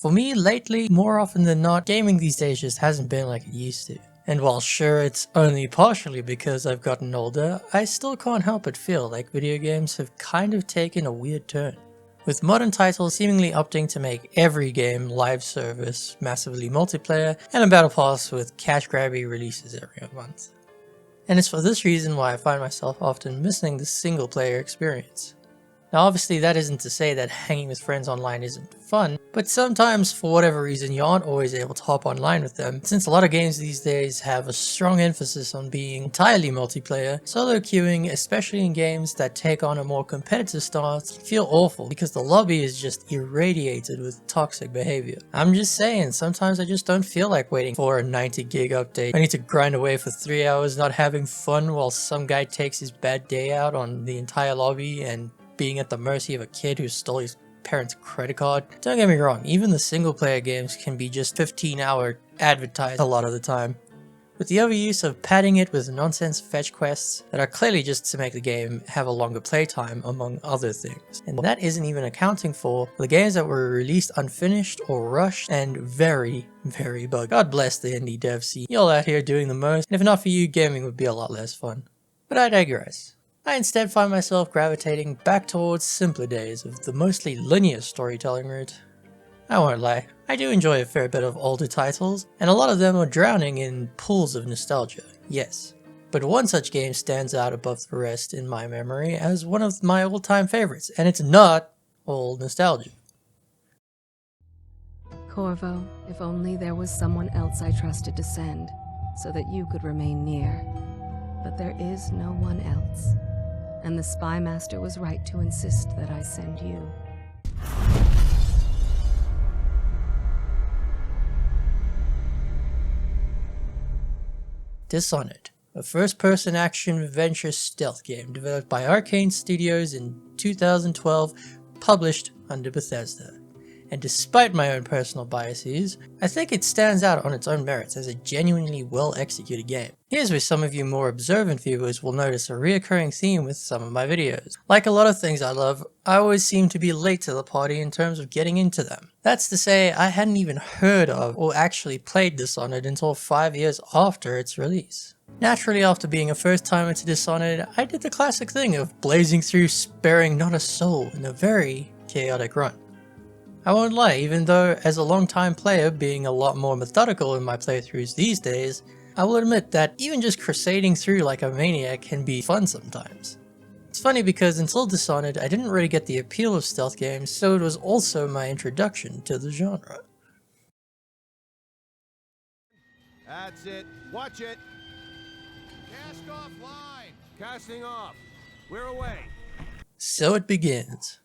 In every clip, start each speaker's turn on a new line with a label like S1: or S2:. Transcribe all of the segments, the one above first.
S1: For me, lately, more often than not, gaming these days just hasn't been like it used to. And while sure it's only partially because I've gotten older, I still can't help but feel like video games have kind of taken a weird turn. With modern titles seemingly opting to make every game live service, massively multiplayer, and a battle pass with cash grabby releases every month. And it's for this reason why I find myself often missing the single player experience. Now obviously that isn't to say that hanging with friends online isn't fun, but sometimes for whatever reason you aren't always able to hop online with them, since a lot of games these days have a strong emphasis on being entirely multiplayer. Solo queuing, especially in games that take on a more competitive stance, can feel awful because the lobby is just irradiated with toxic behavior. I'm just saying, sometimes I just don't feel like waiting for a 90 gig update. I need to grind away for 3 hours not having fun while some guy takes his bad day out on the entire lobby and being at the mercy of a kid who stole his parents' credit card. Don't get me wrong, even the single player games can be just 15-hour advertised a lot of the time. With the overuse of padding it with nonsense fetch quests that are clearly just to make the game have a longer playtime among other things. And that isn't even accounting for the games that were released unfinished or rushed and very buggy. God bless the indie dev scene. Y'all out here doing the most, and if not for you, gaming would be a lot less fun. But I digress. I instead find myself gravitating back towards simpler days of the mostly linear storytelling route. I won't lie, I do enjoy a fair bit of older titles, and a lot of them are drowning in pools of nostalgia, yes. But one such game stands out above the rest in my memory as one of my all-time favorites, and it's not all nostalgia.
S2: Corvo, if only there was someone else I trusted to send, so that you could remain near. But there is no one else. And the Spy Master was right to insist that I send you.
S1: Dishonored, a first-person action-adventure stealth game developed by Arcane Studios in 2012, published under Bethesda. And despite my own personal biases, I think it stands out on its own merits as a genuinely well-executed game. Here's where some of you more observant viewers will notice a reoccurring theme with some of my videos. Like a lot of things I love, I always seem to be late to the party in terms of getting into them. That's to say, I hadn't even heard of or actually played Dishonored until 5 years after its release. Naturally, after being a first timer to Dishonored, I did the classic thing of blazing through sparing not a soul in a very chaotic run. I won't lie, even though as a long-time player being a lot more methodical in my playthroughs these days, I will admit that even just crusading through like a maniac can be fun sometimes. It's funny because until Dishonored I didn't really get the appeal of stealth games, so it was also my introduction to the genre.
S3: That's it. Watch it. Cast off line. Casting off. We're away.
S1: So it begins.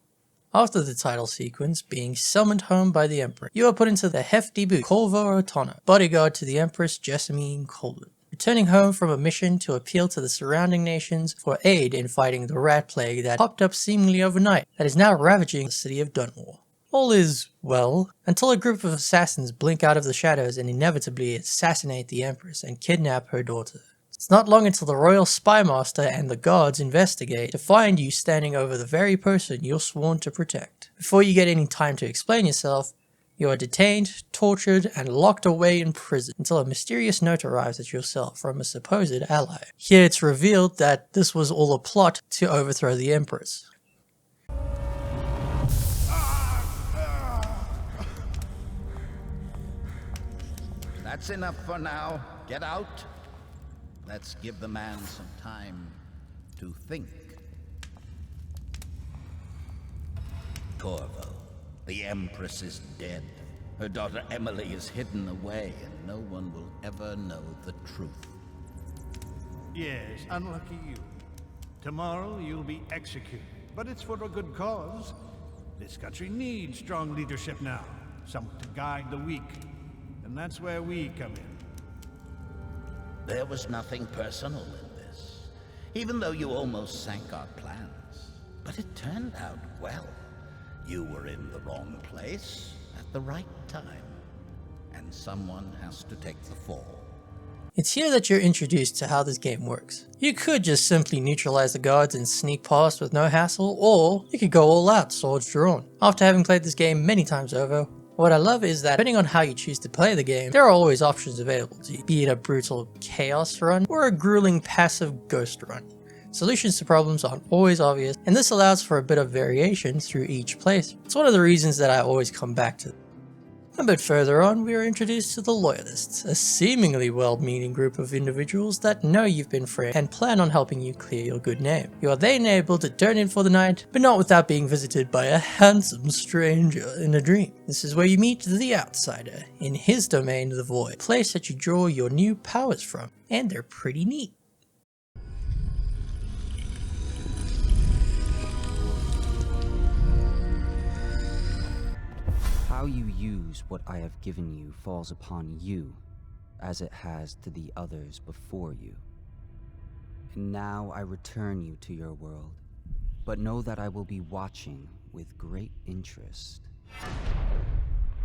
S1: After the title sequence, being summoned home by the Emperor, you are put into the hefty boot Corvo Ortona, bodyguard to the Empress Jessamine Colvin, returning home from a mission to appeal to the surrounding nations for aid in fighting the rat plague that popped up seemingly overnight that is now ravaging the city of Dunmore. All is well, until a group of assassins blink out of the shadows and inevitably assassinate the Empress and kidnap her daughter. It's not long until the Royal Spy Master and the guards investigate to find you standing over the very person you're sworn to protect. Before you get any time to explain yourself, you are detained, tortured, and locked away in prison until a mysterious note arrives at your cell from a supposed ally. Here it's revealed that this was all a plot to overthrow the Empress.
S4: That's enough for now. Get out. Let's give the man some time to think. Corvo, the Empress is dead. Her daughter Emily is hidden away, and no one will ever know the truth.
S5: Yes, unlucky you. Tomorrow you'll be executed, but it's for a good cause. This country needs strong leadership now, someone to guide the weak, and that's where we come in.
S4: There was nothing personal in this, even though you almost sank our plans. But it turned out well. You were in the wrong place at the right time, and someone has to take the fall.
S1: It's here that you're introduced to how this game works. You could just simply neutralize the guards and sneak past with no hassle, or you could go all out, swords drawn. After having played this game many times over, What I love is that depending on how you choose to play the game, there are always options available to you, be it a brutal chaos run or a grueling passive ghost run. Solutions to problems aren't always obvious, and this allows for a bit of variation through each place. It's one of the reasons that I always come back to. A bit further on, we are introduced to the Loyalists, a seemingly well-meaning group of individuals that know you've been framed and plan on helping you clear your good name. You are then able to turn in for the night, but not without being visited by a handsome stranger in a dream. This is where you meet the Outsider, in his domain the Void, a place that you draw your new powers from, and they're pretty neat.
S6: How you use what I have given you falls upon you, as it has to the others before you. And now I return you to your world, but know that I will be watching with great interest.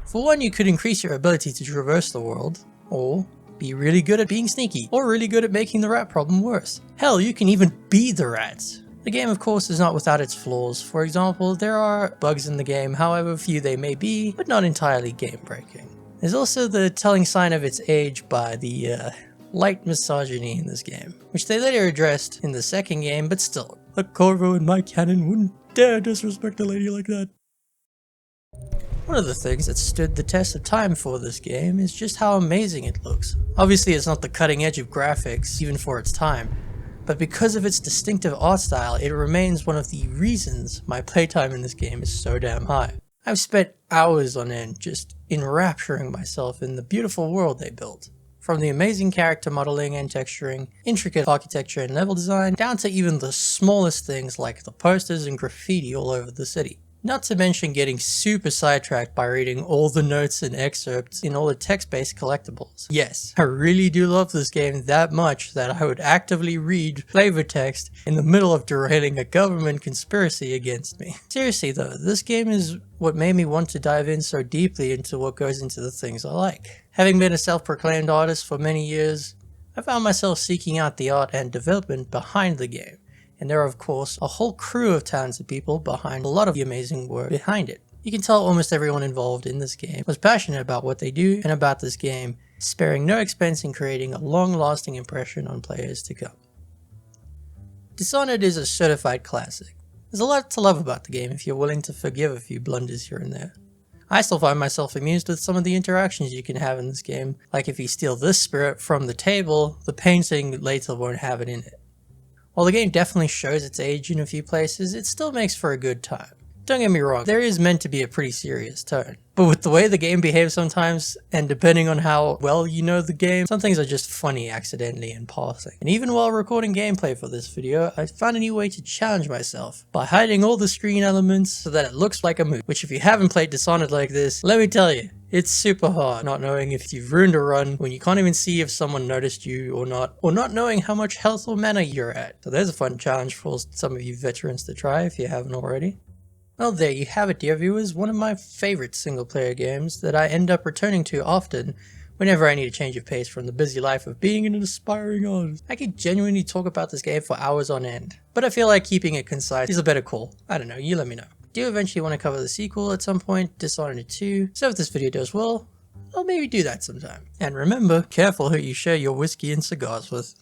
S1: For one, you could increase your ability to traverse the world, or be really good at being sneaky, or really good at making the rat problem worse. Hell, you can even be the rats. The game, of course, is not without its flaws. For example, there are bugs in the game, however few they may be, but not entirely game-breaking. There's also the telling sign of its age by the light misogyny in this game, which they later addressed in the second game, but still, a Corvo in my canon wouldn't dare disrespect a lady like that. One of the things that stood the test of time for this game is just how amazing it looks. Obviously, it's not the cutting edge of graphics, even for its time, but because of its distinctive art style, it remains one of the reasons my playtime in this game is so damn high. I've spent hours on end just enrapturing myself in the beautiful world they built. From the amazing character modeling and texturing, intricate architecture and level design, down to even the smallest things like the posters and graffiti all over the city. Not to mention getting super sidetracked by reading all the notes and excerpts in all the text-based collectibles. Yes, I really do love this game that much that I would actively read flavor text in the middle of derailing a government conspiracy against me. Seriously though, this game is what made me want to dive in so deeply into what goes into the things I like. Having been a self-proclaimed artist for many years, I found myself seeking out the art and development behind the game. And there are of course a whole crew of talented people behind a lot of the amazing work behind it. You can tell almost everyone involved in this game was passionate about what they do and about this game, sparing no expense in creating a long-lasting impression on players to come. Dishonored is a certified classic. There's a lot to love about the game if you're willing to forgive a few blunders here and there. I still find myself amused with some of the interactions you can have in this game, like if you steal this spirit from the table, the painting later won't have it in it. While the game definitely shows its age in a few places, it still makes for a good time. Don't get me wrong, there is meant to be a pretty serious tone. But with the way the game behaves sometimes, and depending on how well you know the game, some things are just funny accidentally in passing. And even while recording gameplay for this video, I found a new way to challenge myself by hiding all the screen elements so that it looks like a movie. Which if you haven't played Dishonored like this, let me tell you, it's super hard not knowing if you've ruined a run when you can't even see if someone noticed you or not knowing how much health or mana you're at. So there's a fun challenge for some of you veterans to try if you haven't already. Well, there you have it, dear viewers, one of my favorite single-player games that I end up returning to often whenever I need a change of pace from the busy life of being an aspiring artist. I could genuinely talk about this game for hours on end, but I feel like keeping it concise is a better call. I don't know, you let me know. Do you eventually want to cover the sequel at some point, Dishonored 2? So if this video does well, I'll maybe do that sometime. And remember, careful who you share your whiskey and cigars with.